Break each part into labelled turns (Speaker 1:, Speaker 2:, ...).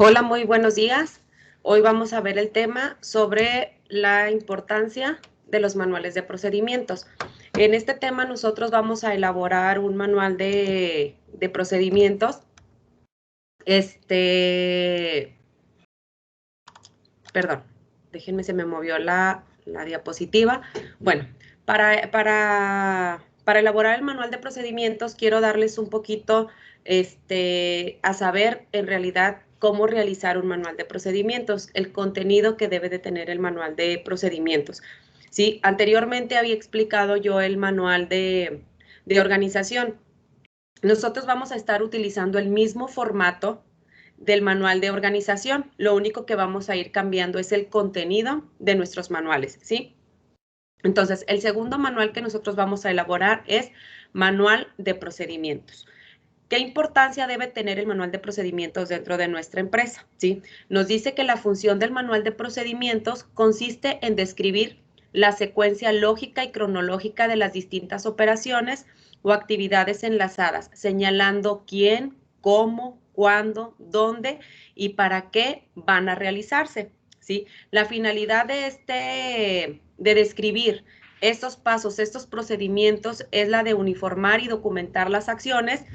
Speaker 1: Hola, muy buenos días. Hoy vamos a ver el tema sobre la importancia de los manuales de procedimientos. En este tema nosotros vamos a elaborar un manual de procedimientos. Perdón, déjenme, se me movió la diapositiva. Bueno, para elaborar el manual de procedimientos quiero darles un poquito a saber en realidad cómo realizar un manual de procedimientos, el contenido que debe de tener el manual de procedimientos. ¿Sí? Anteriormente había explicado yo el manual de organización. Nosotros vamos a estar utilizando el mismo formato del manual de organización. Lo único que vamos a ir cambiando es el contenido de nuestros manuales, ¿sí? Entonces, el segundo manual que nosotros vamos a elaborar es manual de procedimientos. ¿Qué importancia debe tener el manual de procedimientos dentro de nuestra empresa? ¿Sí? Nos dice que la función del manual de procedimientos consiste en describir la secuencia lógica y cronológica de las distintas operaciones o actividades enlazadas, señalando quién, cómo, cuándo, dónde y para qué van a realizarse. ¿Sí? La finalidad de describir estos pasos, estos procedimientos, es la de uniformar y documentar las acciones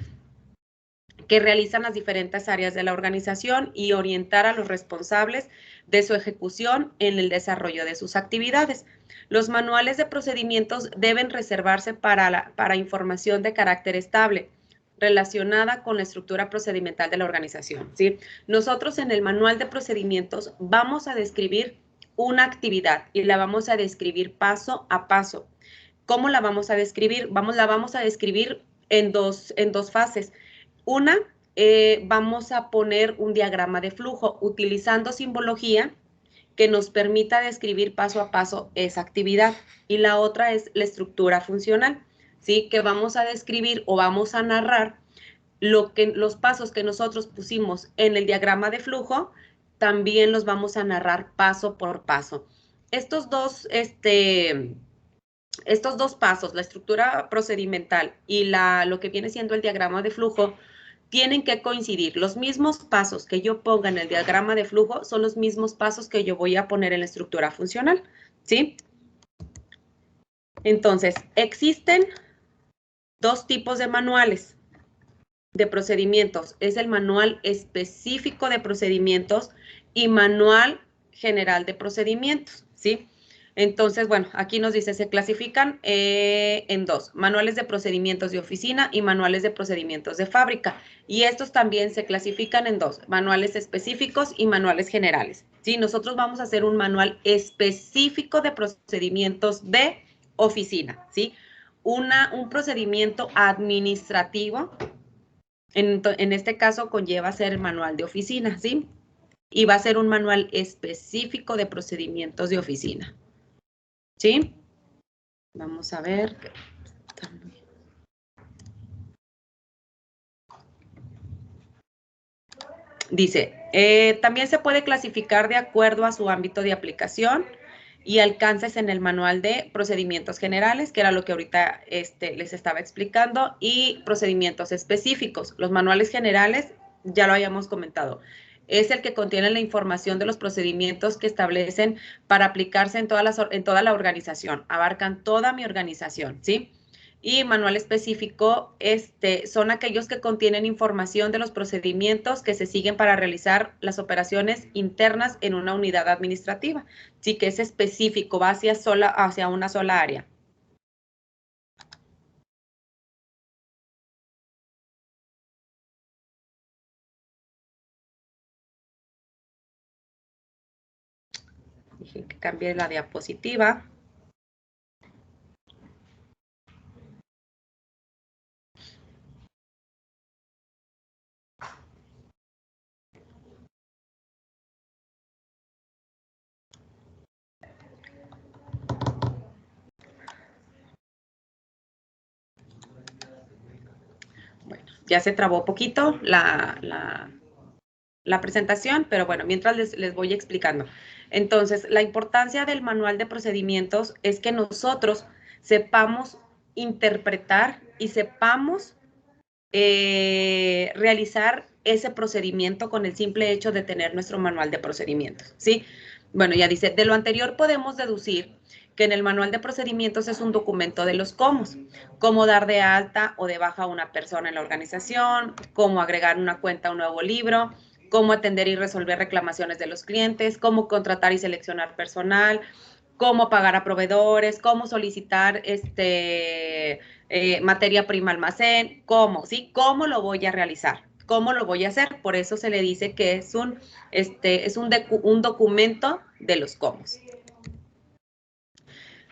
Speaker 1: que realizan las diferentes áreas de la organización y orientar a los responsables de su ejecución en el desarrollo de sus actividades. Los manuales de procedimientos deben reservarse para información de carácter estable relacionada con la estructura procedimental de la organización, ¿sí? Nosotros en el manual de procedimientos vamos a describir una actividad y la vamos a describir paso a paso. ¿Cómo la vamos a describir? La vamos a describir en dos fases. Una, vamos a poner un diagrama de flujo utilizando simbología que nos permita describir paso a paso esa actividad. Y la otra es la estructura funcional, ¿sí? Que vamos a describir o vamos a narrar los pasos que nosotros pusimos en el diagrama de flujo, también los vamos a narrar paso por paso. Estos dos pasos, la estructura procedimental y lo que viene siendo el diagrama de flujo, tienen que coincidir. Los mismos pasos que yo ponga en el diagrama de flujo son los mismos pasos que yo voy a poner en la estructura funcional, ¿sí? Entonces, existen dos tipos de manuales de procedimientos. Es el manual específico de procedimientos y manual general de procedimientos, ¿sí? Entonces, bueno, aquí nos dice, se clasifican en dos, manuales de procedimientos de oficina y manuales de procedimientos de fábrica. Y estos también se clasifican en dos, manuales específicos y manuales generales. ¿Sí? Nosotros vamos a hacer un manual específico de procedimientos de oficina, ¿sí? Un procedimiento administrativo, en este caso conlleva ser el manual de oficina, ¿sí? Y va a ser un manual específico de procedimientos de oficina. ¿Sí? Vamos a ver. Dice, también se puede clasificar de acuerdo a su ámbito de aplicación y alcances en el manual de procedimientos generales, que era lo que ahorita les estaba explicando, y procedimientos específicos. Los manuales generales, ya lo habíamos comentado, es el que contiene la información de los procedimientos que establecen para aplicarse en toda la organización, abarcan toda mi organización, ¿sí? Y manual específico son aquellos que contienen información de los procedimientos que se siguen para realizar las operaciones internas en una unidad administrativa. Sí, que es específico, va hacia una sola área. Dije que cambie la diapositiva. Bueno, ya se trabó poquito la presentación, pero bueno, mientras les voy explicando. Entonces, la importancia del manual de procedimientos es que nosotros sepamos interpretar y sepamos realizar ese procedimiento con el simple hecho de tener nuestro manual de procedimientos, ¿sí? Bueno, ya dice, de lo anterior podemos deducir que en el manual de procedimientos es un documento de los cómo dar de alta o de baja a una persona en la organización, cómo agregar una cuenta a un nuevo libro, cómo atender y resolver reclamaciones de los clientes, cómo contratar y seleccionar personal, cómo pagar a proveedores, cómo solicitar materia prima almacén, cómo, ¿sí? ¿Cómo lo voy a realizar? ¿Cómo lo voy a hacer? Por eso se le dice que es un documento de los cómo.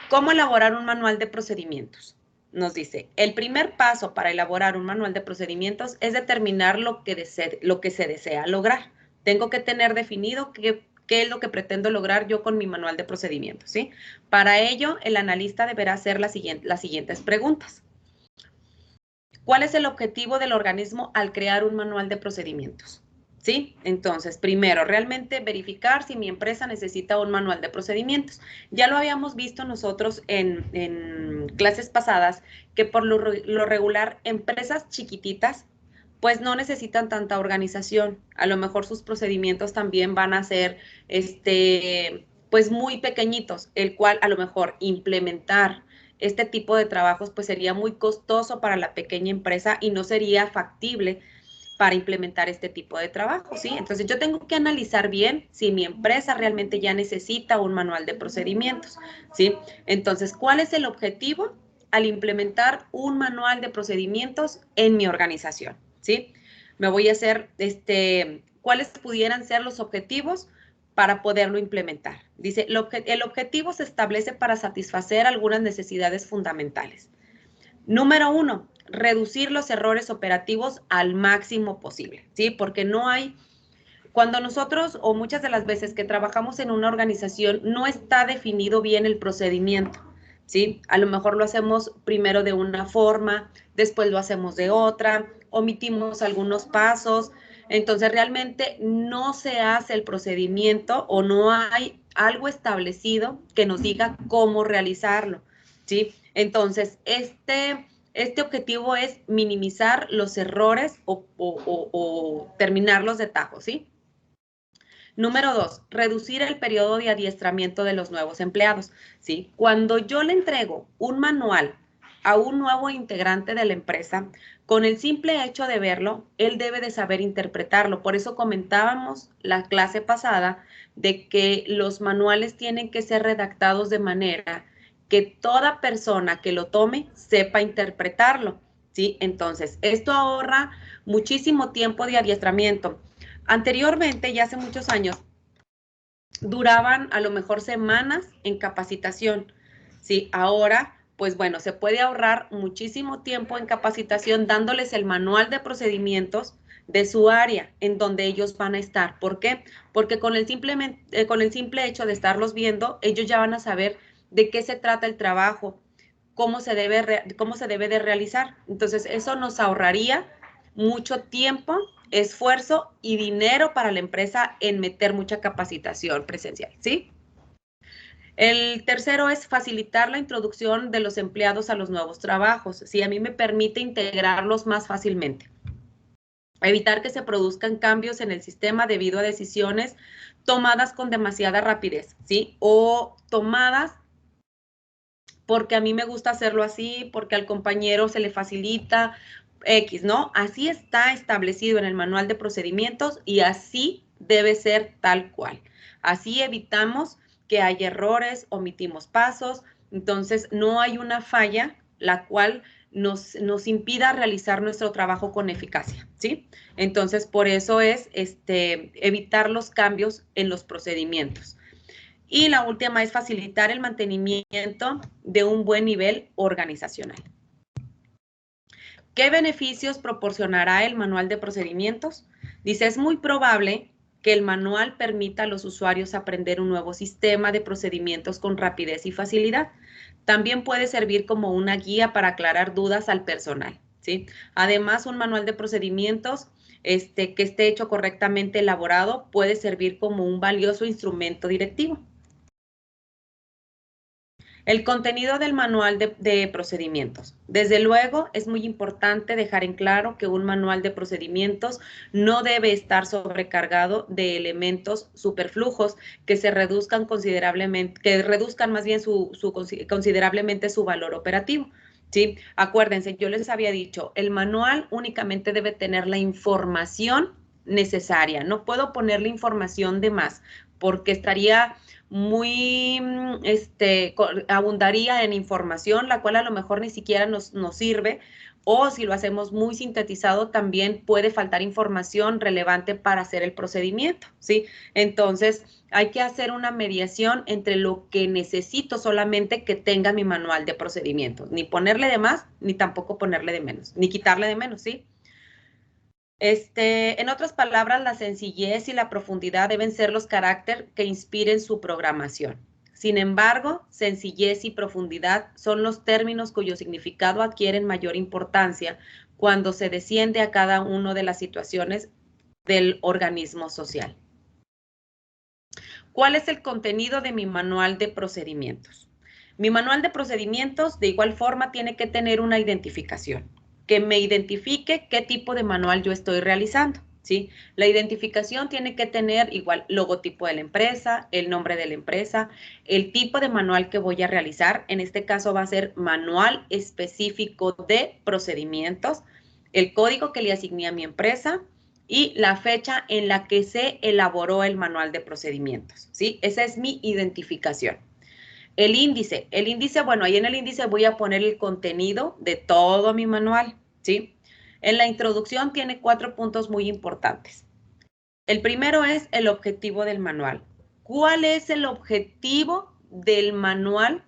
Speaker 1: ¿Cómo elaborar un manual de procedimientos? Nos dice, el primer paso para elaborar un manual de procedimientos es determinar lo que se desea lograr. Tengo que tener definido qué es lo que pretendo lograr yo con mi manual de procedimientos, ¿sí? Para ello, el analista deberá hacer las siguientes preguntas. ¿Cuál es el objetivo del organismo al crear un manual de procedimientos? ¿Sí? Entonces, primero, realmente verificar si mi empresa necesita un manual de procedimientos. Ya lo habíamos visto nosotros en clases pasadas, que por lo regular, empresas chiquititas, pues no necesitan tanta organización. A lo mejor sus procedimientos también van a ser, pues muy pequeñitos, el cual a lo mejor implementar este tipo de trabajos pues sería muy costoso para la pequeña empresa y no sería factible para implementar este tipo de trabajo, ¿sí? Entonces yo tengo que analizar bien si mi empresa realmente ya necesita un manual de procedimientos, ¿sí? Entonces, ¿cuál es el objetivo al implementar un manual de procedimientos en mi organización, ¿sí? Me voy a hacer, ¿cuáles pudieran ser los objetivos para poderlo implementar? Dice, el objetivo se establece para satisfacer algunas necesidades fundamentales. Número 1, reducir los errores operativos al máximo posible, ¿sí? Porque no hay, cuando nosotros o muchas de las veces que trabajamos en una organización no está definido bien el procedimiento, ¿sí? A lo mejor lo hacemos primero de una forma, después lo hacemos de otra, omitimos algunos pasos, entonces realmente no se hace el procedimiento o no hay algo establecido que nos diga cómo realizarlo, ¿sí? Entonces, este objetivo es minimizar los errores o terminarlos de tajo, ¿sí? Número 2, reducir el periodo de adiestramiento de los nuevos empleados, ¿sí? Cuando yo le entrego un manual a un nuevo integrante de la empresa, con el simple hecho de verlo, él debe de saber interpretarlo. Por eso comentábamos la clase pasada de que los manuales tienen que ser redactados de manera que toda persona que lo tome sepa interpretarlo, ¿sí? Entonces, esto ahorra muchísimo tiempo de adiestramiento. Anteriormente, ya hace muchos años, duraban a lo mejor semanas en capacitación, ¿sí? Ahora, pues bueno, se puede ahorrar muchísimo tiempo en capacitación dándoles el manual de procedimientos de su área en donde ellos van a estar. ¿Por qué? Porque con el simple hecho de estarlos viendo, ellos ya van a saber de qué se trata el trabajo, cómo se debe de realizar. Entonces, eso nos ahorraría mucho tiempo, esfuerzo y dinero para la empresa en meter mucha capacitación presencial, ¿sí? El tercero es facilitar la introducción de los empleados a los nuevos trabajos, ¿sí? A mí me permite integrarlos más fácilmente. Evitar que se produzcan cambios en el sistema debido a decisiones tomadas con demasiada rapidez, ¿sí? O tomadas porque a mí me gusta hacerlo así, porque al compañero se le facilita X, ¿no? Así está establecido en el manual de procedimientos y así debe ser tal cual. Así evitamos que haya errores, omitimos pasos, entonces no hay una falla la cual nos impida realizar nuestro trabajo con eficacia, ¿sí? Entonces, por eso es evitar los cambios en los procedimientos. Y la última es facilitar el mantenimiento de un buen nivel organizacional. ¿Qué beneficios proporcionará el manual de procedimientos? Dice, es muy probable que el manual permita a los usuarios aprender un nuevo sistema de procedimientos con rapidez y facilidad. También puede servir como una guía para aclarar dudas al personal, ¿sí? Además, un manual de procedimientos que esté hecho correctamente elaborado puede servir como un valioso instrumento directivo. El contenido del manual de procedimientos. Desde luego, es muy importante dejar en claro que un manual de procedimientos no debe estar sobrecargado de elementos superflujos que se reduzcan considerablemente, que reduzcan más bien considerablemente su valor operativo. ¿Sí? Acuérdense, yo les había dicho, el manual únicamente debe tener la información necesaria. No puedo ponerle información de más porque estaría muy, abundaría en información, la cual a lo mejor ni siquiera nos sirve, o si lo hacemos muy sintetizado, también puede faltar información relevante para hacer el procedimiento, ¿sí? Entonces, hay que hacer una mediación entre lo que necesito solamente que tenga mi manual de procedimientos, ni ponerle de más, ni tampoco ponerle de menos, ni quitarle de menos, ¿sí? En otras palabras, la sencillez y la profundidad deben ser los caracteres que inspiren su programación. Sin embargo, sencillez y profundidad son los términos cuyo significado adquieren mayor importancia cuando se desciende a cada una de las situaciones del organismo social. ¿Cuál es el contenido de mi manual de procedimientos? Mi manual de procedimientos, de igual forma, tiene que tener una identificación que me identifique qué tipo de manual yo estoy realizando, ¿sí? La identificación tiene que tener igual logotipo de la empresa, el nombre de la empresa, el tipo de manual que voy a realizar. En este caso va a ser manual específico de procedimientos, el código que le asigné a mi empresa y la fecha en la que se elaboró el manual de procedimientos, ¿sí? Esa es mi identificación. El índice, bueno, ahí en el índice voy a poner el contenido de todo mi manual, ¿sí? En la introducción tiene 4 puntos muy importantes. El primero es el objetivo del manual. ¿Cuál es el objetivo del manual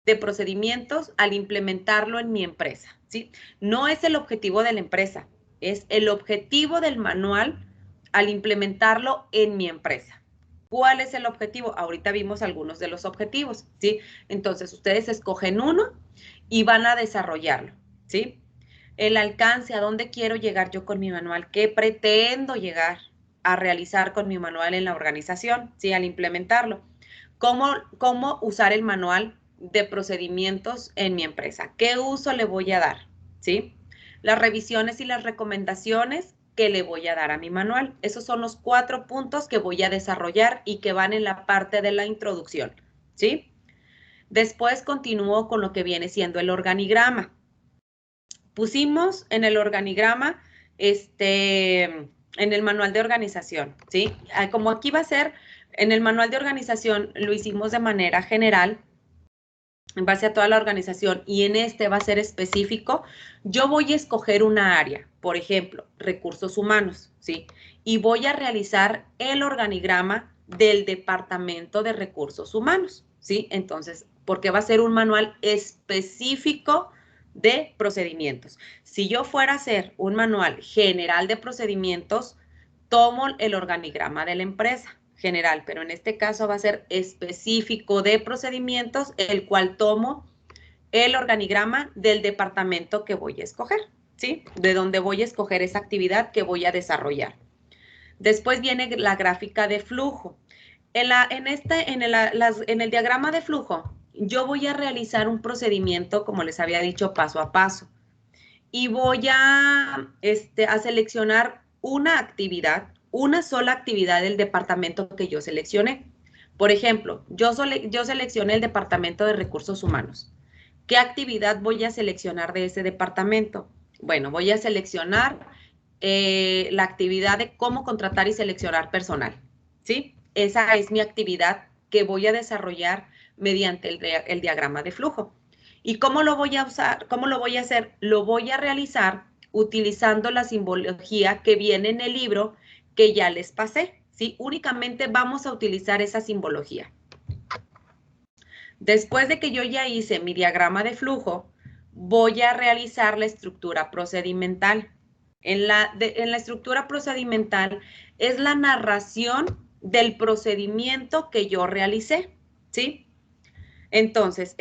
Speaker 1: de procedimientos al implementarlo en mi empresa? ¿Sí? No es el objetivo de la empresa, es el objetivo del manual al implementarlo en mi empresa. ¿Cuál es el objetivo? Ahorita vimos algunos de los objetivos, ¿sí? Entonces, ustedes escogen uno y van a desarrollarlo, ¿sí? El alcance, ¿a dónde quiero llegar yo con mi manual? ¿Qué pretendo llegar a realizar con mi manual en la organización, ¿sí? Al implementarlo. ¿Cómo usar el manual de procedimientos en mi empresa? ¿Qué uso le voy a dar? ¿Sí? Las revisiones y las recomendaciones que le voy a dar a mi manual. Esos son los 4 puntos que voy a desarrollar y que van en la parte de la introducción, ¿sí? Después continúo con lo que viene siendo el organigrama. Pusimos en el organigrama, en el manual de organización, ¿sí? Como aquí va a ser, en el manual de organización lo hicimos de manera general, en base a toda la organización, y en este va a ser específico, yo voy a escoger una área, por ejemplo, recursos humanos, ¿sí? Y voy a realizar el organigrama del departamento de recursos humanos, ¿sí? Entonces, porque va a ser un manual específico de procedimientos. Si yo fuera a hacer un manual general de procedimientos, tomo el organigrama de la empresa general, pero en este caso va a ser específico de procedimientos, el cual tomo el organigrama del departamento que voy a escoger, ¿sí? De donde voy a escoger esa actividad que voy a desarrollar. Después viene la gráfica de flujo. En el diagrama de flujo, yo voy a realizar un procedimiento, como les había dicho, paso a paso. Y voy a seleccionar una actividad, una sola actividad del departamento que yo seleccioné. Por ejemplo, yo seleccioné el departamento de recursos humanos. ¿Qué actividad voy a seleccionar de ese departamento? Bueno, voy a seleccionar la actividad de cómo contratar y seleccionar personal, ¿sí? Esa es mi actividad que voy a desarrollar mediante el diagrama de flujo. ¿Y cómo lo voy a usar? ¿Cómo lo voy a hacer? Lo voy a realizar utilizando la simbología que viene en el libro que ya les pasé, ¿sí? Únicamente vamos a utilizar esa simbología. Después de que yo ya hice mi diagrama de flujo, voy a realizar la estructura procedimental. En la estructura procedimental es la narración del procedimiento que yo realicé, ¿sí? Entonces,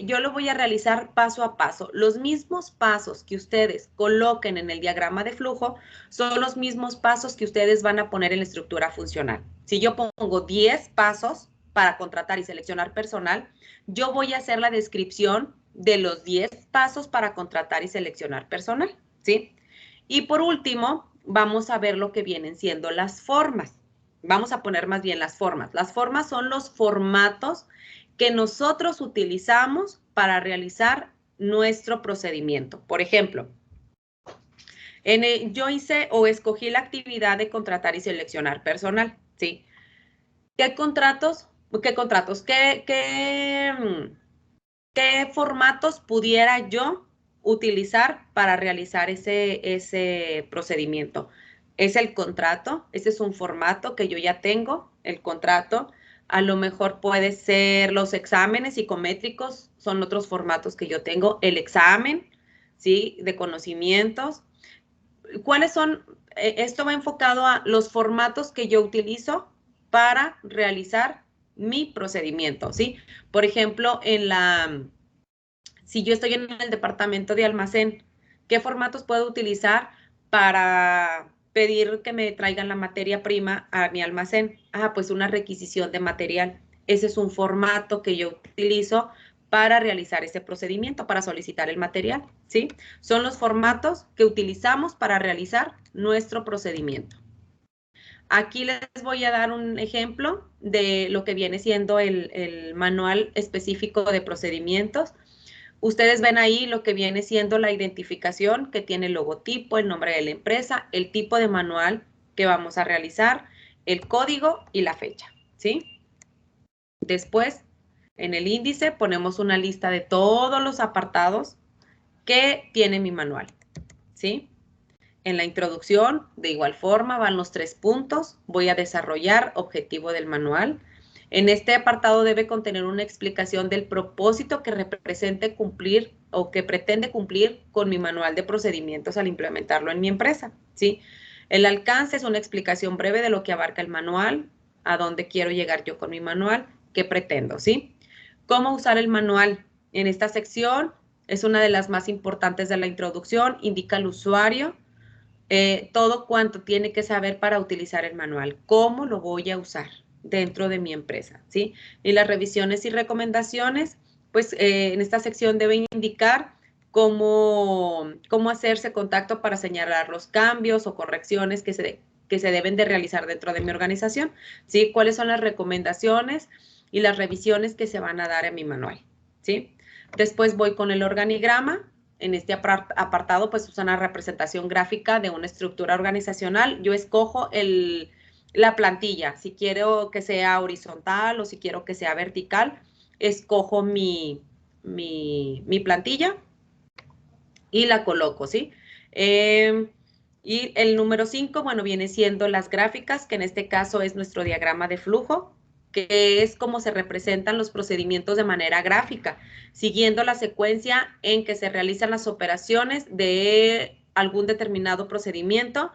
Speaker 1: yo lo voy a realizar paso a paso. Los mismos pasos que ustedes coloquen en el diagrama de flujo son los mismos pasos que ustedes van a poner en la estructura funcional. Si yo pongo 10 pasos, para contratar y seleccionar personal, yo voy a hacer la descripción de los 10 pasos para contratar y seleccionar personal, ¿sí? Y por último, vamos a ver lo que vienen siendo las formas. Vamos a poner más bien las formas. Las formas son los formatos que nosotros utilizamos para realizar nuestro procedimiento. Por ejemplo, yo hice o escogí la actividad de contratar y seleccionar personal, ¿sí? ¿Qué formatos pudiera yo utilizar para realizar ese procedimiento? Es el contrato, ese es un formato que yo ya tengo, el contrato. A lo mejor puede ser los exámenes psicométricos, son otros formatos que yo tengo. El examen, ¿sí? De conocimientos. ¿Cuáles son? Esto va enfocado a los formatos que yo utilizo para realizar mi procedimiento, ¿sí? Por ejemplo, si yo estoy en el departamento de almacén, ¿qué formatos puedo utilizar para pedir que me traigan la materia prima a mi almacén? Pues una requisición de material. Ese es un formato que yo utilizo para realizar ese procedimiento, para solicitar el material, ¿sí? Son los formatos que utilizamos para realizar nuestro procedimiento. Aquí les voy a dar un ejemplo de lo que viene siendo el manual específico de procedimientos. Ustedes ven ahí lo que viene siendo la identificación, que tiene el logotipo, el nombre de la empresa, el tipo de manual que vamos a realizar, el código y la fecha, ¿sí? Después, en el índice ponemos una lista de todos los apartados que tiene mi manual, ¿sí? En la introducción, de igual forma, van los 3 puntos. Voy a desarrollar objetivo del manual. En este apartado debe contener una explicación del propósito que represente cumplir o que pretende cumplir con mi manual de procedimientos al implementarlo en mi empresa, ¿sí? El alcance es una explicación breve de lo que abarca el manual, a dónde quiero llegar yo con mi manual, qué pretendo, ¿sí? ¿Cómo usar el manual? En esta sección es una de las más importantes de la introducción, indica al usuario todo cuanto tiene que saber para utilizar el manual, cómo lo voy a usar dentro de mi empresa, ¿sí? Y las revisiones y recomendaciones, pues en esta sección debe indicar cómo hacerse contacto para señalar los cambios o correcciones que se deben de realizar dentro de mi organización, ¿sí? Cuáles son las recomendaciones y las revisiones que se van a dar en mi manual, ¿sí? Después voy con el organigrama. En este apartado, pues usa una representación gráfica de una estructura organizacional. Yo escojo la plantilla, si quiero que sea horizontal o si quiero que sea vertical, escojo mi plantilla y la coloco, ¿sí? Y el número 5, bueno, viene siendo las gráficas, que en este caso es nuestro diagrama de flujo, que es como se representan los procedimientos de manera gráfica, siguiendo la secuencia en que se realizan las operaciones de algún determinado procedimiento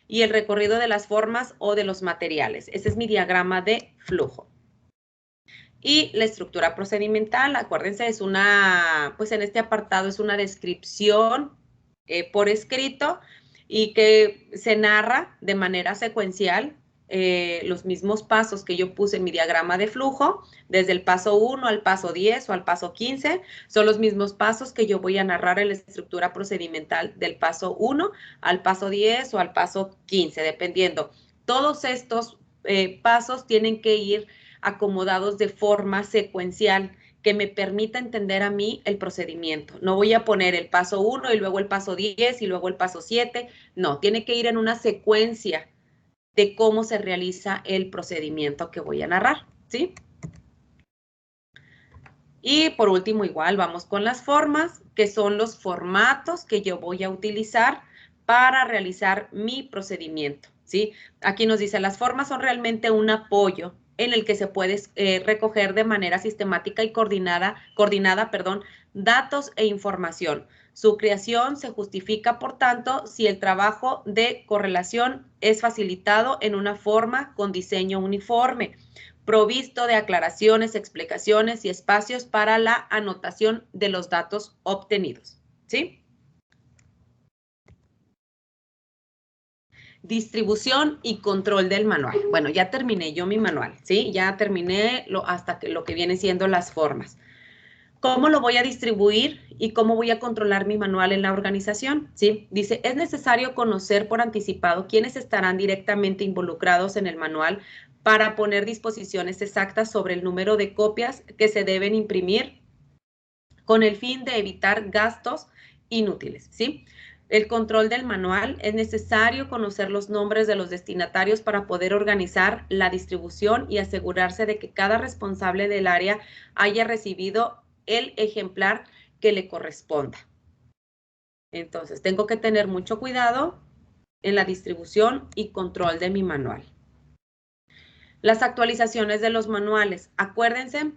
Speaker 1: y el recorrido de las formas o de los materiales. Ese es mi diagrama de flujo. Y la estructura procedimental, acuérdense, es pues en este apartado es una descripción por escrito y que se narra de manera secuencial los mismos pasos que yo puse en mi diagrama de flujo, desde el paso 1 al paso 10 o al paso 15, son los mismos pasos que yo voy a narrar en la estructura procedimental del paso 1 al paso 10 o al paso 15, dependiendo. Todos estos pasos tienen que ir acomodados de forma secuencial que me permita entender a mí el procedimiento. No voy a poner el paso 1 y luego el paso 10 y luego el paso 7. No, tiene que ir en una secuencia de cómo se realiza el procedimiento que voy a narrar, ¿sí? Y por último, igual vamos con las formas, que son los formatos que yo voy a utilizar para realizar mi procedimiento, ¿sí? Aquí nos dice, las formas son realmente un apoyo en el que se puede recoger de manera sistemática y coordinada, datos e información. Su creación se justifica, por tanto, si el trabajo de correlación es facilitado en una forma con diseño uniforme, provisto de aclaraciones, explicaciones y espacios para la anotación de los datos obtenidos, ¿sí? Distribución y control del manual. Bueno, ya terminé yo mi manual, ¿sí? Ya terminé hasta lo que viene siendo las formas. ¿Cómo lo voy a distribuir y cómo voy a controlar mi manual en la organización? ¿Sí? Dice, es necesario conocer por anticipado quiénes estarán directamente involucrados en el manual para poner disposiciones exactas sobre el número de copias que se deben imprimir con el fin de evitar gastos inútiles, ¿sí? El control del manual, es necesario conocer los nombres de los destinatarios para poder organizar la distribución y asegurarse de que cada responsable del área haya recibido el ejemplar que le corresponda. Entonces, tengo que tener mucho cuidado en la distribución y control de mi manual. Las actualizaciones de los manuales. Acuérdense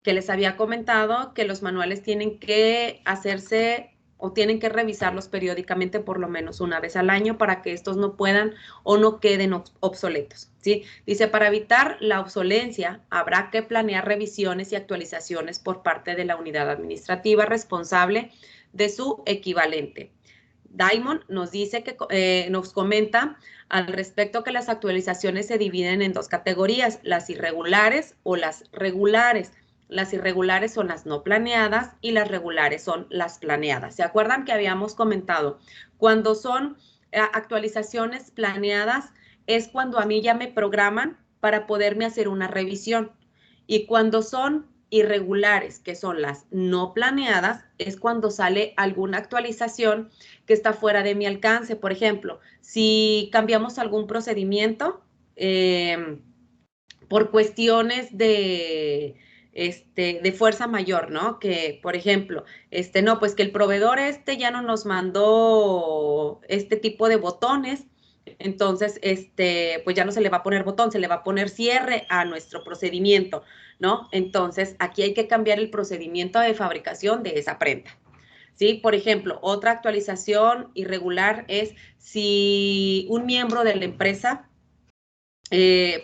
Speaker 1: que les había comentado que los manuales tienen que hacerse o tienen que revisarlos periódicamente por lo menos una vez al año para que estos no puedan o no queden obsoletos, ¿sí? Dice, para evitar la obsolencia, habrá que planear revisiones y actualizaciones por parte de la unidad administrativa responsable de su equivalente. Diamond nos dice que nos comenta al respecto que las actualizaciones se dividen en dos categorías, las irregulares o las regulares. Las irregulares son las no planeadas y las regulares son las planeadas. ¿Se acuerdan que habíamos comentado? Cuando son actualizaciones planeadas es cuando a mí ya me programan para poderme hacer una revisión. Y cuando son irregulares, que son las no planeadas, es cuando sale alguna actualización que está fuera de mi alcance. Por ejemplo, si cambiamos algún procedimiento por cuestiones de fuerza mayor, ¿no? Que, por ejemplo, no, pues que el proveedor ya no nos mandó este tipo de botones, entonces, pues ya no se le va a poner botón, se le va a poner cierre a nuestro procedimiento, ¿no? Entonces, aquí hay que cambiar el procedimiento de fabricación de esa prenda. ¿Sí? Por ejemplo, otra actualización irregular es si un miembro de la empresa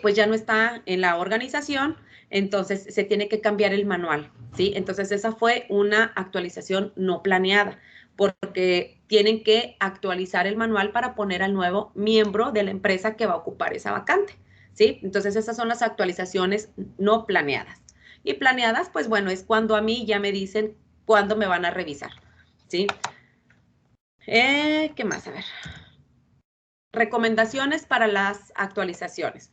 Speaker 1: pues ya no está en la organización, entonces se tiene que cambiar el manual, ¿sí? Entonces esa fue una actualización no planeada, porque tienen que actualizar el manual para poner al nuevo miembro de la empresa que va a ocupar esa vacante, ¿sí? Entonces esas son las actualizaciones no planeadas. Y planeadas, pues bueno, es cuando a mí ya me dicen cuándo me van a revisar, ¿sí? ¿Qué más? A ver. Recomendaciones para las actualizaciones.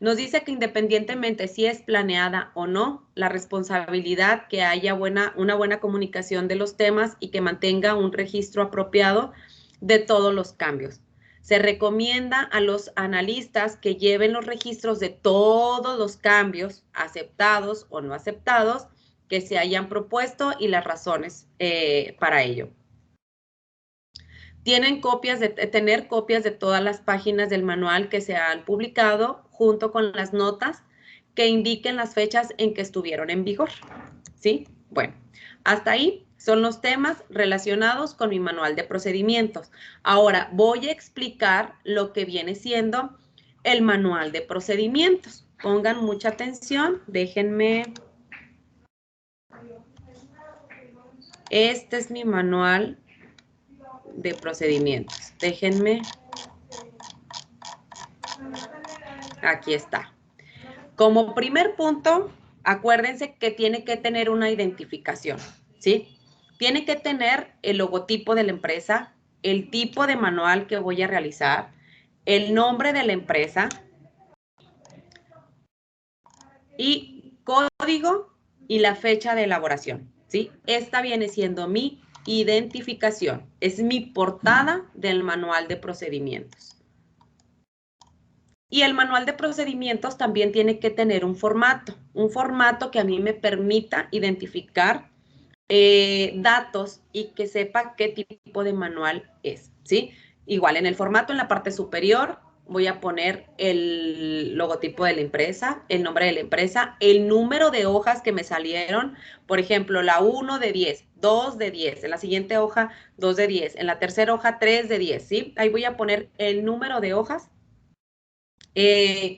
Speaker 1: Nos dice que independientemente si es planeada o no, la responsabilidad que haya una buena comunicación de los temas y que mantenga un registro apropiado de todos los cambios. Se recomienda a los analistas que lleven los registros de todos los cambios aceptados o no aceptados que se hayan propuesto y las razones para ello. Tienen tener copias de todas las páginas del manual que se han publicado junto con las notas que indiquen las fechas en que estuvieron en vigor. ¿Sí? Bueno, hasta ahí son los temas relacionados con mi manual de procedimientos. Ahora voy a explicar lo que viene siendo el manual de procedimientos. Pongan mucha atención, déjenme. Este es mi manual de procedimientos. Déjenme. Aquí está. Como primer punto, acuérdense que tiene que tener una identificación, ¿sí? Tiene que tener el logotipo de la empresa, el tipo de manual que voy a realizar, el nombre de la empresa y código y la fecha de elaboración, ¿sí? Esta viene siendo mi identificación, es mi portada del manual de procedimientos. Y el manual de procedimientos también tiene que tener un formato que a mí me permita identificar datos y que sepa qué tipo de manual es, ¿sí? Igual en el formato, en la parte superior, voy a poner el logotipo de la empresa, el nombre de la empresa, el número de hojas que me salieron, por ejemplo, la 1 de 10, 2 de 10, en la siguiente hoja 2 de 10, en la tercera hoja 3 de 10, ¿sí? Ahí voy a poner el número de hojas que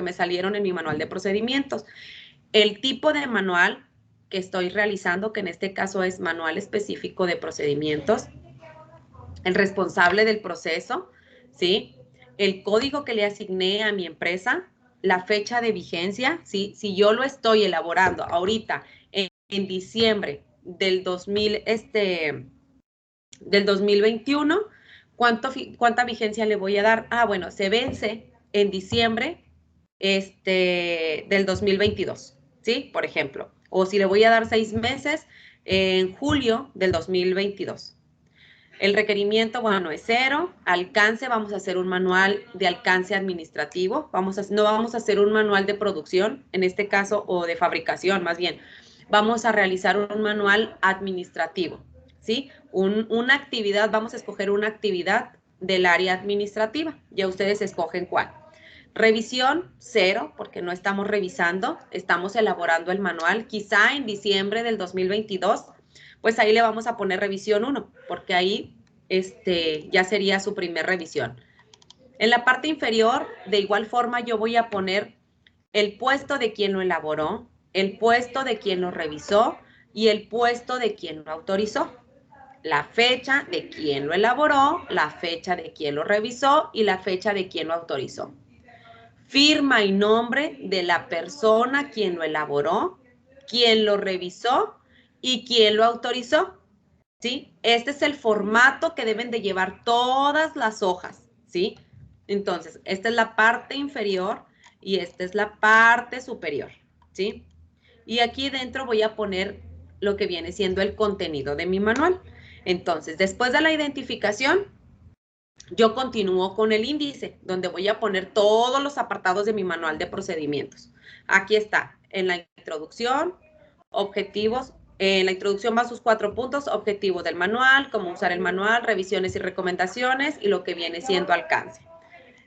Speaker 1: me salieron en mi manual de procedimientos. El tipo de manual que estoy realizando, que en este caso es manual específico de procedimientos, el responsable del proceso, ¿sí? El código que le asigné a mi empresa, la fecha de vigencia, ¿sí? Si yo lo estoy elaborando ahorita en diciembre del 2021, ¿cuánta vigencia le voy a dar? Ah, bueno, se vence en diciembre del 2022, ¿sí? Por ejemplo. O si le voy a dar 6 meses, en julio del 2022. El requerimiento, bueno, es 0. Alcance, vamos a hacer un manual de alcance administrativo. No vamos a hacer un manual de producción, en este caso, o de fabricación, más bien. Vamos a realizar un manual administrativo, ¿sí? Una actividad, vamos a escoger una actividad del área administrativa. Ya ustedes escogen cuál. Revisión, 0, porque no estamos revisando, estamos elaborando el manual. Quizá en diciembre del 2022, pues ahí le vamos a poner revisión 1, porque ahí ya sería su primer revisión. En la parte inferior, de igual forma, yo voy a poner el puesto de quien lo elaboró, el puesto de quien lo revisó y el puesto de quien lo autorizó. La fecha de quien lo elaboró, la fecha de quien lo revisó y la fecha de quien lo autorizó. Firma y nombre de la persona quien lo elaboró, quien lo revisó y quien lo autorizó, ¿sí? Este es el formato que deben de llevar todas las hojas, ¿sí? Entonces, esta es la parte inferior y esta es la parte superior, ¿sí? Y aquí dentro voy a poner lo que viene siendo el contenido de mi manual. Entonces, después de la identificación, yo continúo con el índice, donde voy a poner todos los apartados de mi manual de procedimientos. Aquí está, en la introducción, objetivos. En la introducción va sus 4 puntos: objetivo del manual, cómo usar el manual, revisiones y recomendaciones, y lo que viene siendo alcance.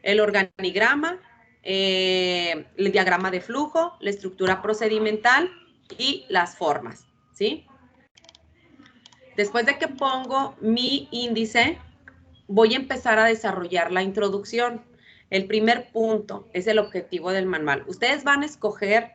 Speaker 1: El organigrama, el diagrama de flujo, la estructura procedimental y las formas, ¿sí? Después de que pongo mi índice, voy a empezar a desarrollar la introducción. El primer punto es el objetivo del manual. Ustedes van a escoger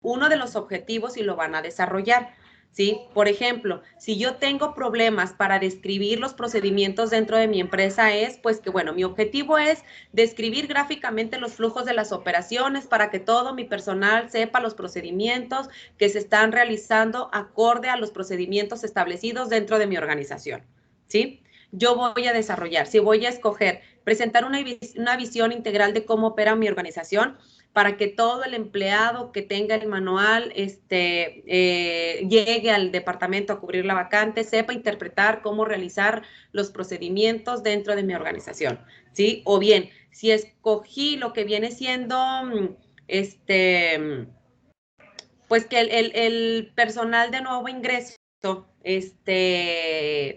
Speaker 1: uno de los objetivos y lo van a desarrollar, ¿sí? Por ejemplo, si yo tengo problemas para describir los procedimientos dentro de mi empresa, es pues que, bueno, mi objetivo es describir gráficamente los flujos de las operaciones para que todo mi personal sepa los procedimientos que se están realizando acorde a los procedimientos establecidos dentro de mi organización, ¿sí? Yo voy a desarrollar, si voy a escoger presentar una visión integral de cómo opera mi organización, para que todo el empleado que tenga el manual llegue al departamento a cubrir la vacante, sepa interpretar cómo realizar los procedimientos dentro de mi organización, ¿sí? O bien, si escogí lo que viene siendo, pues que el personal de nuevo ingreso,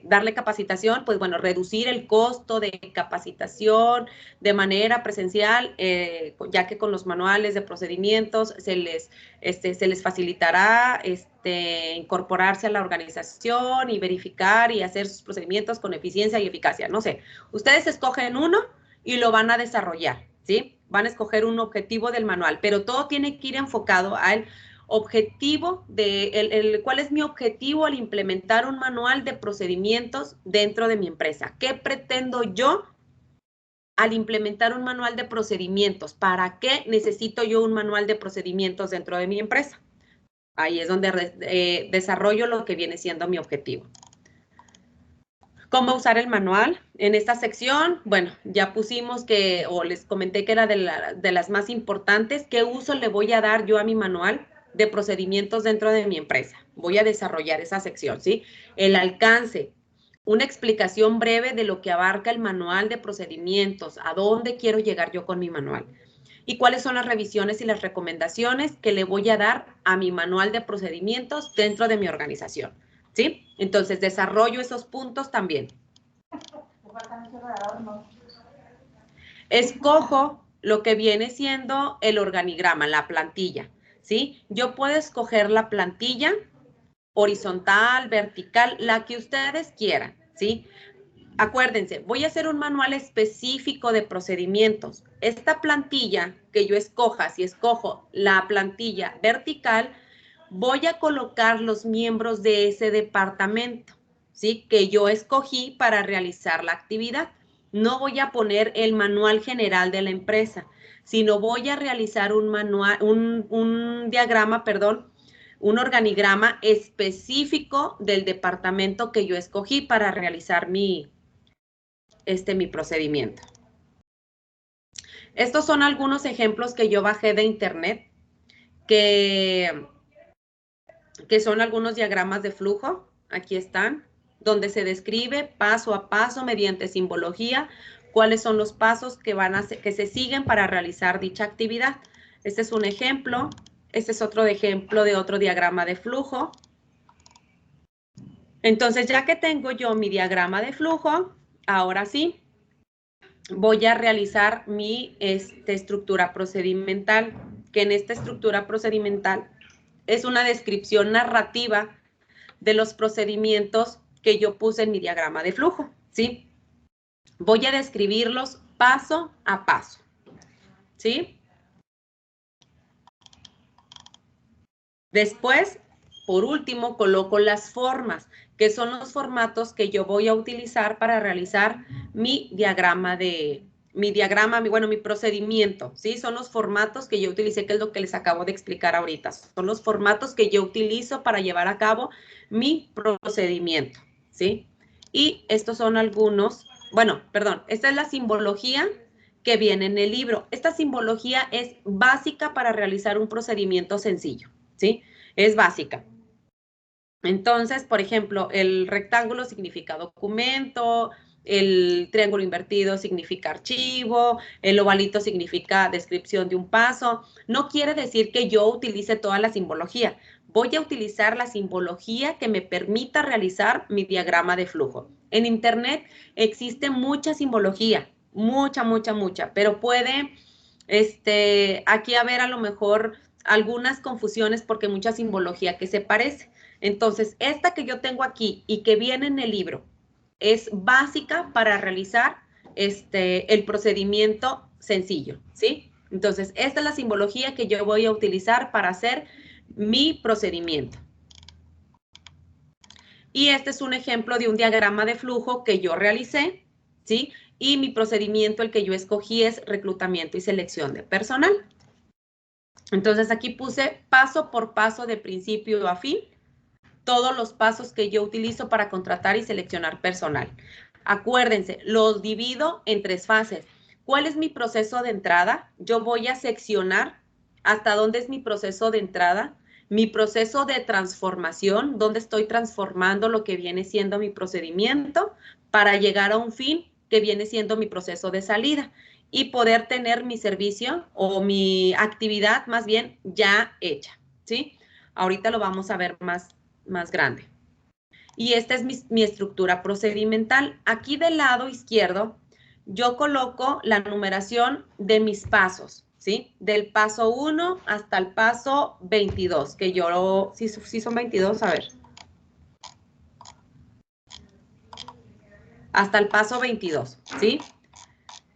Speaker 1: darle capacitación, pues bueno, reducir el costo de capacitación de manera presencial, ya que con los manuales de procedimientos se les facilitará incorporarse a la organización y verificar y hacer sus procedimientos con eficiencia y eficacia. No sé, ustedes escogen uno y lo van a desarrollar, ¿sí? Van a escoger un objetivo del manual, pero todo tiene que ir enfocado al objetivo ¿cuál es mi objetivo al implementar un manual de procedimientos dentro de mi empresa? ¿Qué pretendo yo al implementar un manual de procedimientos? ¿Para qué necesito yo un manual de procedimientos dentro de mi empresa? Ahí es donde desarrollo lo que viene siendo mi objetivo. ¿Cómo usar el manual? En esta sección, bueno, ya pusimos o les comenté que era de las más importantes. ¿Qué uso le voy a dar yo a mi manual de procedimientos dentro de mi empresa? Voy a desarrollar esa sección, ¿sí? El alcance, una explicación breve de lo que abarca el manual de procedimientos, a dónde quiero llegar yo con mi manual y cuáles son las revisiones y las recomendaciones que le voy a dar a mi manual de procedimientos dentro de mi organización, ¿sí? Entonces, desarrollo esos puntos también. Escojo lo que viene siendo el organigrama, la plantilla, ¿sí? Yo puedo escoger la plantilla horizontal, vertical, la que ustedes quieran, ¿sí? Acuérdense, voy a hacer un manual específico de procedimientos. Esta plantilla que yo escoja, si escojo la plantilla vertical, voy a colocar los miembros de ese departamento, ¿sí? Que yo escogí para realizar la actividad. No voy a poner el manual general de la empresa, sino voy a realizar un manual, un diagrama, perdón, un organigrama específico del departamento que yo escogí para realizar mi procedimiento. Estos son algunos ejemplos que yo bajé de internet, que son algunos diagramas de flujo. Aquí están, donde se describe paso a paso mediante simbología cuáles son los pasos que se siguen para realizar dicha actividad. Este es un ejemplo. Este es otro ejemplo de otro diagrama de flujo. Entonces, ya que tengo yo mi diagrama de flujo, ahora sí, voy a realizar mi estructura procedimental, que en esta estructura procedimental es una descripción narrativa de los procedimientos que yo puse en mi diagrama de flujo, ¿sí? Voy a describirlos paso a paso, ¿sí? Después, por último, coloco las formas, que son los formatos que yo voy a utilizar para realizar mi mi procedimiento, ¿sí? Son los formatos que yo utilicé, que es lo que les acabo de explicar ahorita. Son los formatos que yo utilizo para llevar a cabo mi procedimiento, ¿sí? Y estos son algunos, bueno, perdón, esta es la simbología que viene en el libro. Esta simbología es básica para realizar un procedimiento sencillo, ¿sí? Es básica. Entonces, por ejemplo, el rectángulo significa documento, el triángulo invertido significa archivo, el ovalito significa descripción de un paso. No quiere decir que yo utilice toda la simbología. Voy a utilizar la simbología que me permita realizar mi diagrama de flujo. En Internet existe mucha simbología, mucha, pero puede aquí haber a lo mejor algunas confusiones porque mucha simbología que se parece. Entonces, esta que yo tengo aquí y que viene en el libro es básica para realizar el procedimiento sencillo, ¿sí? Entonces, esta es la simbología que yo voy a utilizar para hacer mi procedimiento. Y este es un ejemplo de un diagrama de flujo que yo realicé, ¿sí? Y mi procedimiento, el que yo escogí, es reclutamiento y selección de personal. Entonces, aquí puse paso por paso de principio a fin, todos los pasos que yo utilizo para contratar y seleccionar personal. Acuérdense, los divido en 3 fases. ¿Cuál es mi proceso de entrada? Yo voy a seccionar hasta dónde es mi proceso de entrada, mi proceso de transformación, dónde estoy transformando lo que viene siendo mi procedimiento para llegar a un fin que viene siendo mi proceso de salida y poder tener mi servicio o mi actividad más bien ya hecha, ¿sí? Ahorita lo vamos a ver más grande. Y esta es mi estructura procedimental. Aquí del lado izquierdo, yo coloco la numeración de mis pasos, ¿sí? Del paso 1 hasta el paso 22, que yo, si son 22, a ver. Hasta el paso 22, ¿sí?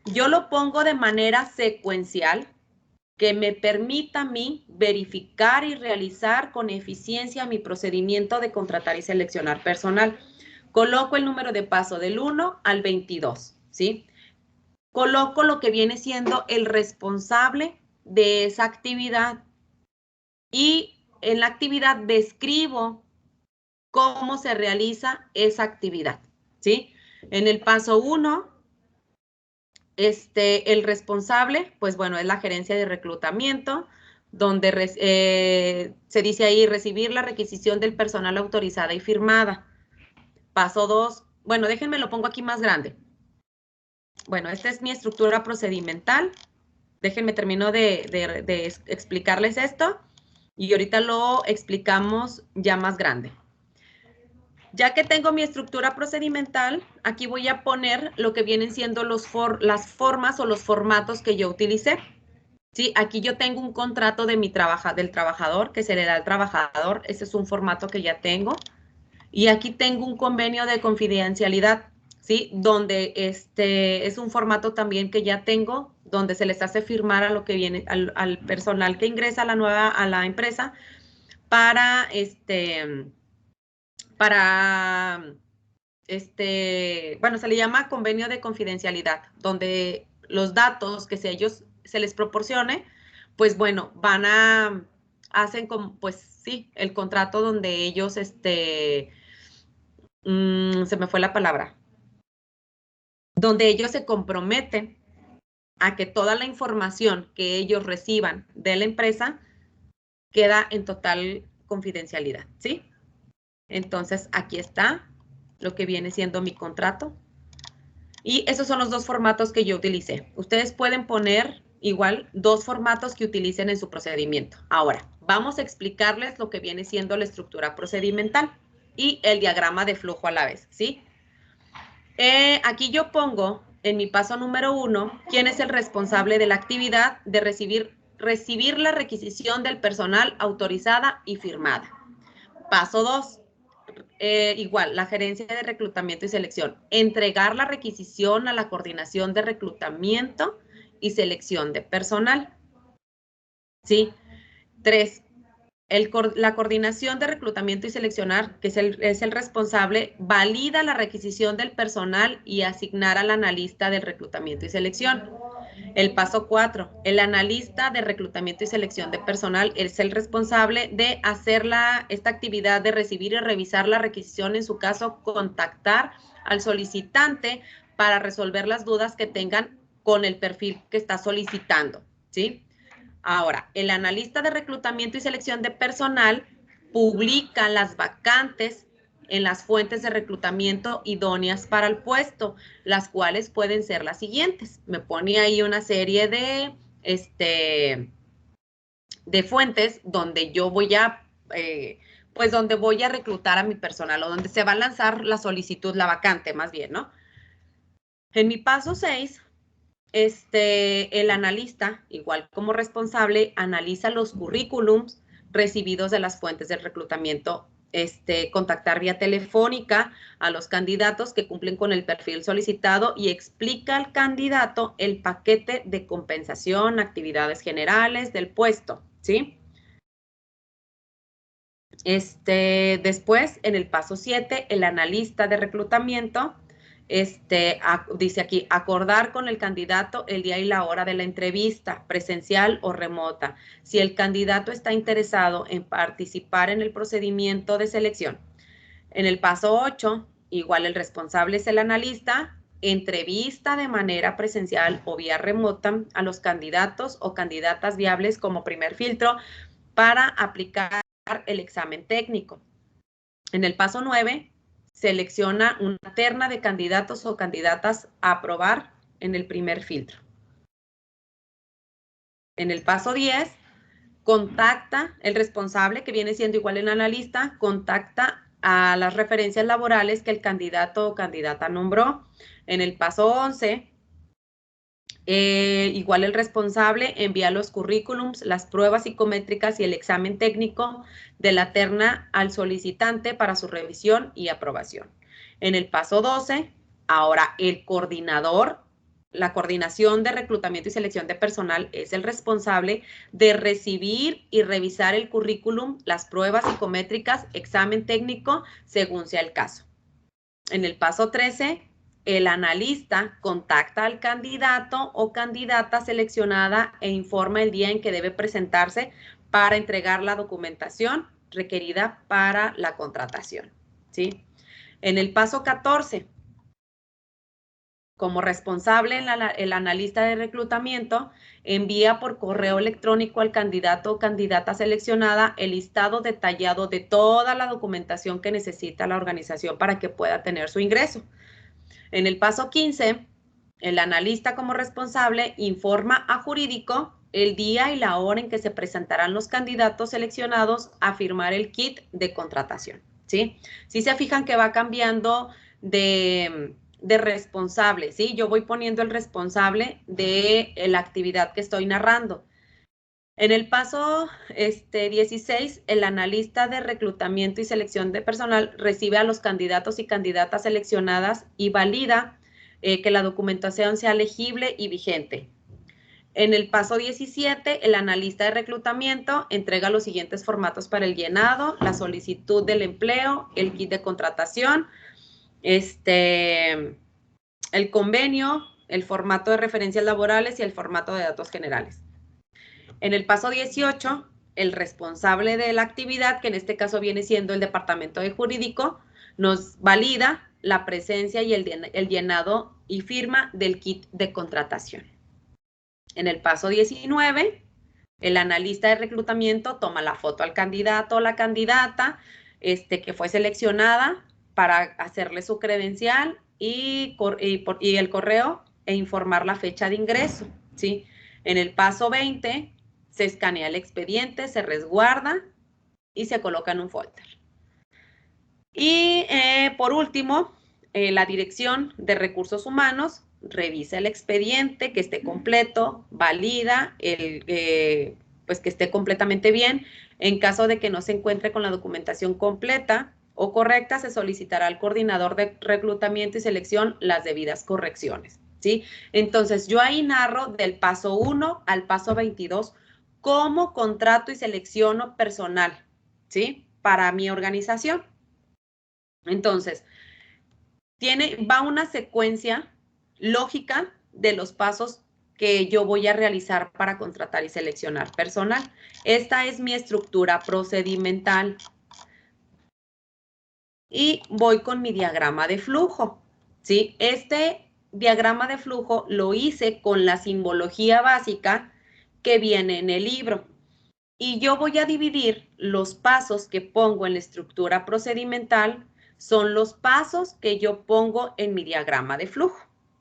Speaker 1: Yo lo pongo de manera secuencial, que me permita a mí verificar y realizar con eficiencia mi procedimiento de contratar y seleccionar personal. Coloco el número de paso del 1 al 22, ¿sí? Coloco lo que viene siendo el responsable de esa actividad y en la actividad describo cómo se realiza esa actividad, ¿sí? En el paso 1, el responsable, pues bueno, es la gerencia de reclutamiento, donde se dice ahí recibir la requisición del personal autorizada y firmada. Paso 2, bueno, déjenme lo pongo aquí más grande. Bueno, esta es mi estructura procedimental. Déjenme termino de explicarles esto y ahorita lo explicamos ya más grande. Ya que tengo mi estructura procedimental, aquí voy a poner lo que vienen siendo las formas o los formatos que yo utilicé. Sí, aquí yo tengo un contrato de del trabajador que se le da al trabajador. Ese es un formato que ya tengo. Y aquí tengo un convenio de confidencialidad, ¿sí? Donde es un formato también que ya tengo, donde se les hace firmar a lo que viene, al personal que ingresa a la empresa para bueno, se le llama convenio de confidencialidad, donde los datos que ellos se les proporcione, pues bueno, hacen como, pues sí, el contrato donde ellos, se me fue la palabra, donde ellos se comprometen a que toda la información que ellos reciban de la empresa queda en total confidencialidad, ¿sí? Entonces, aquí está lo que viene siendo mi contrato. Y esos son los dos formatos que yo utilicé. Ustedes pueden poner igual 2 formatos que utilicen en su procedimiento. Ahora, vamos a explicarles lo que viene siendo la estructura procedimental y el diagrama de flujo a la vez, ¿sí? Aquí yo pongo en mi paso número 1, quién es el responsable de la actividad de recibir la requisición del personal autorizada y firmada. Paso 2, igual, la gerencia de reclutamiento y selección. Entregar la requisición a la coordinación de reclutamiento y selección de personal. ¿Sí? 3, la coordinación de reclutamiento y seleccionar, que es el responsable, valida la requisición del personal y asignar al analista del reclutamiento y selección. El paso 4, el analista de reclutamiento y selección de personal es el responsable de hacer esta actividad de recibir y revisar la requisición, en su caso, contactar al solicitante para resolver las dudas que tengan con el perfil que está solicitando, ¿sí? Ahora, el analista de reclutamiento y selección de personal publica las vacantes en las fuentes de reclutamiento idóneas para el puesto, las cuales pueden ser las siguientes. Me pone ahí una serie de fuentes donde yo voy a, pues donde voy a reclutar a mi personal o donde se va a lanzar la solicitud, la vacante más bien, ¿no? En mi paso 6, el analista, igual como responsable, analiza los currículums recibidos de las fuentes del reclutamiento, contactar vía telefónica a los candidatos que cumplen con el perfil solicitado y explica al candidato el paquete de compensación, actividades generales del puesto, ¿sí? Después, en el paso 7, el analista de reclutamiento dice aquí, acordar con el candidato el día y la hora de la entrevista, presencial o remota, si el candidato está interesado en participar en el procedimiento de selección. En el paso 8, igual el responsable es el analista, entrevista de manera presencial o vía remota a los candidatos o candidatas viables como primer filtro para aplicar el examen técnico. En el paso 9, selecciona una terna de candidatos o candidatas a aprobar en el primer filtro. En el paso 10, contacta el responsable, que viene siendo igual el analista, contacta a las referencias laborales que el candidato o candidata nombró. En el paso 11, igual el responsable envía los currículums, las pruebas psicométricas y el examen técnico de la terna al solicitante para su revisión y aprobación. En el paso 12, ahora el coordinador, la coordinación de reclutamiento y selección de personal es el responsable de recibir y revisar el currículum, las pruebas psicométricas, examen técnico, según sea el caso. En el paso 13, el analista contacta al candidato o candidata seleccionada e informa el día en que debe presentarse para entregar la documentación requerida para la contratación, ¿sí? En el paso 14, como responsable, el analista de reclutamiento envía por correo electrónico al candidato o candidata seleccionada el listado detallado de toda la documentación que necesita la organización para que pueda tener su ingreso. En el paso 15, el analista como responsable informa a jurídico el día y la hora en que se presentarán los candidatos seleccionados a firmar el kit de contratación, ¿sí? Si se fijan que va cambiando de responsable, ¿sí? Yo voy poniendo el responsable de la actividad que estoy narrando. En el paso 16, el analista de reclutamiento y selección de personal recibe a los candidatos y candidatas seleccionadas y valida que la documentación sea legible y vigente. En el paso 17, el analista de reclutamiento entrega los siguientes formatos para el llenado: la solicitud del empleo, el kit de contratación, el convenio, el formato de referencias laborales y el formato de datos generales. En el paso 18, el responsable de la actividad, que en este caso viene siendo el departamento de jurídico, nos valida la presencia y el llenado y firma del kit de contratación. En el paso 19, el analista de reclutamiento toma la foto al candidato o la candidata que fue seleccionada para hacerle su credencial y el correo e informar la fecha de ingreso, ¿sí? En el paso 20, se escanea el expediente, se resguarda y se coloca en un folder. Y por último, la dirección de recursos humanos revisa el expediente, que esté completo, valida, pues que esté completamente bien. En caso de que no se encuentre con la documentación completa o correcta, se solicitará al coordinador de reclutamiento y selección las debidas correcciones, ¿sí? Entonces, yo ahí narro del paso 1 al paso 22 cómo contrato y selecciono personal, ¿sí? Para mi organización. Entonces, va una secuencia lógica de los pasos que yo voy a realizar para contratar y seleccionar personal. Esta es mi estructura procedimental. Y voy con mi diagrama de flujo, ¿sí? Este diagrama de flujo lo hice con la simbología básica que viene en el libro. Y yo voy a dividir los pasos que pongo en la estructura procedimental, son los pasos que yo pongo en mi diagrama de flujo,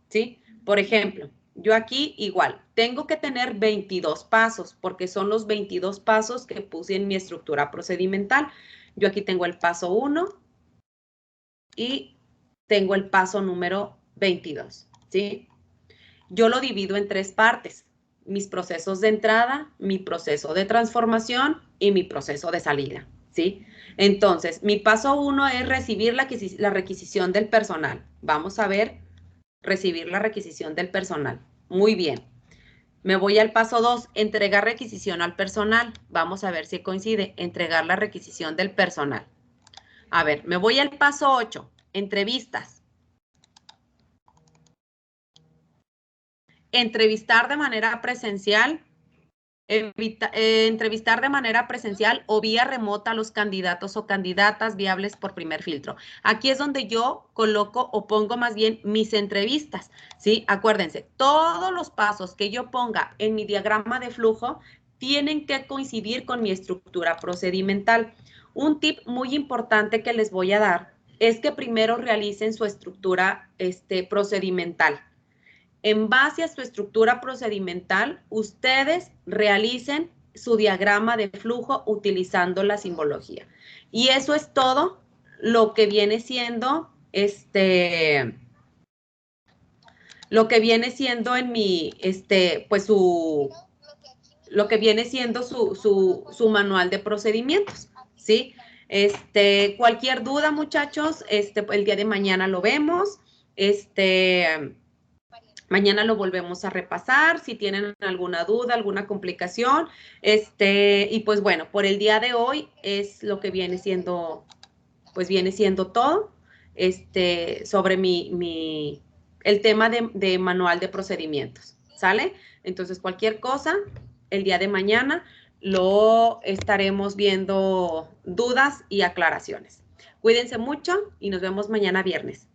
Speaker 1: ¿sí? Por ejemplo, yo aquí igual, tengo que tener 22 pasos, porque son los 22 pasos que puse en mi estructura procedimental. Yo aquí tengo el paso 1 y tengo el paso número 22, ¿sí? Yo lo divido en 3 partes. Mis procesos de entrada, mi proceso de transformación y mi proceso de salida, ¿sí? Entonces, mi paso 1 es recibir la requisición del personal. Vamos a ver, recibir la requisición del personal. Muy bien. Me voy al paso 2, entregar requisición al personal. Vamos a ver si coincide, entregar la requisición del personal. A ver, me voy al paso 8, entrevistas. Entrevistar de manera presencial, entrevistar de manera presencial o vía remota a los candidatos o candidatas viables por primer filtro. Aquí es donde yo coloco o pongo más bien mis entrevistas, ¿sí? Acuérdense, todos los pasos que yo ponga en mi diagrama de flujo tienen que coincidir con mi estructura procedimental. Un tip muy importante que les voy a dar es que primero realicen su estructura procedimental. En base a su estructura procedimental, ustedes realicen su diagrama de flujo utilizando la simbología. Y eso es todo lo que viene siendo lo que viene siendo en mi, pues lo que viene siendo su manual de procedimientos, ¿sí? Cualquier duda, muchachos, el día de mañana lo vemos, mañana lo volvemos a repasar, si tienen alguna duda, alguna complicación, y pues bueno, por el día de hoy es lo que viene siendo, pues viene siendo todo, sobre el tema de manual de procedimientos, ¿sale? Entonces, cualquier cosa, el día de mañana lo estaremos viendo dudas y aclaraciones. Cuídense mucho y nos vemos mañana viernes.